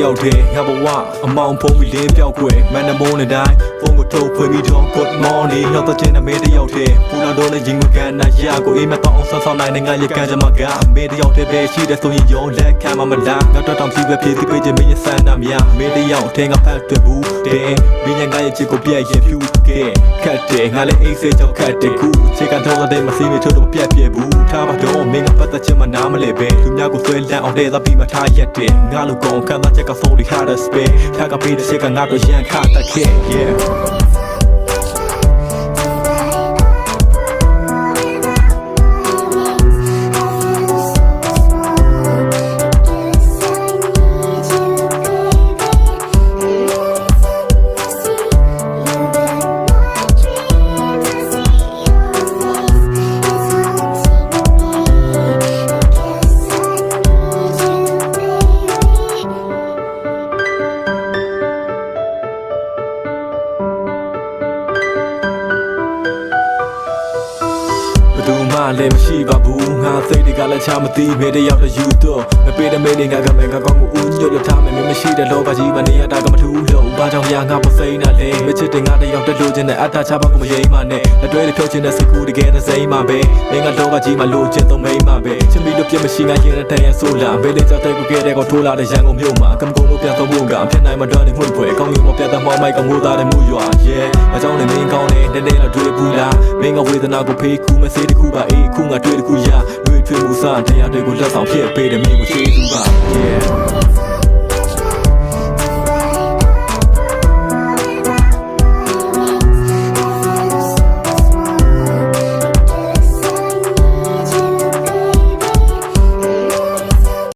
ယောက်တည်းငါဘဝအမောင်ဖုံးပြီးလင်းပြောက်ွယ်မန်နမုန်းတဲ့တိုင်းဖုန်းကိုထုတ်ဖွေပြီးတော့ good morning နောက်တော့ချင်းအမေတယောက်တည်းပူလာတော့လည်းရင်မကန်နာရကိုအေးမတော့အောင်ဆောင်းနိုင်တဲ့ငါရကန်ကြမှာကအမေတယောက်တည်းပဲရှိတဲ့ဆိုရင်ရောလက်ခံမှာမလားငါတော့တောင်စီပဲပြေးစီပေးခြင်းမင်းဆန္ဒများအမေတယောက်တည်းငါဖတ်တွေ့ဘူးတဲ့မင်းငါရဲ့ချစ်ကိုပြည့်ရင်ဖြူခဲ့ခတ်တယ်ငါလည်းအိတ်စိတ်ကြောင့်ခတ်တယ်ခုချစ်ကတော့တဲ့မစီမချို့တော့ပြတ်ပြဲဘူးထားပါတော့မင်းကပတ်သက်ချင်မှနားမလဲပဲသူများကိုဆွဲလန့်အောင်တဲ့သာပြီးမှထားရက်တယ်ငါလိုကောင်ခံစားချက်ကဆိုးတွေ hard as space ထားကပြီးတဲ့ချက်ကငါတို့ရန်ခါတက်ခဲ့ yeahလည်းမရှိပါဘူးငါစိတ်တွေကလည်းချမသိမေတယောက်တည်းယူတော့မပေးတဲ့မေတွေကမဲငါကောင်းကိုဦးညွတ်ရထားမယ်မမရှိတဲ့လောကကြီးမှာနေရတာကမထူးလို့ဘာကြောင့်များငါပစိမ့်တာလဲမချစ်တဲ့ငါတယောက်တည်းလိုချင်တဲ့အထာချပါကိုမယိမ်းပါနဲ့လက်တွဲတွေဖြုတ်ချင်တဲ့စိတ်ကူးတကယ်တဲ့စိမ့်မှာပဲမင်းကလောကကြီးမှာလိုချင်တော့မိမ့်မှာပဲချစ်ပြီးလို့ပြစ်မရှိငါရင်တဲ့တန်ရဆိုးလာဘေးလေးကြောက်တဲ့ကိုကဲတဲ့ကိုထိုးလာတဲ့ရန်ကုန်မြို့မှာကံကုန်လို့ပြန်တော့ဖို့ကအဖြစ်နိုင်မတော်နေမှုတွေကောင်းရင်မပြတ်တဲ့မောင်းမိုက်ကငိုးသားတဲ့မှုရွာ yeah အကြောင်းနဲ့မင်းကောင်းနေတဲ့တော့တွေ့ဘူးလားမင်းကဝေဒနာကိုဖေးကူမစေးတခုပါအေးခုငါတွေ့တခုရတွေ့ထွေးမှုစားတရားတွေကိုလက်ဆောင်ဖြစ်ပေးတယ်မင်းကိုချေးသူပါ yeah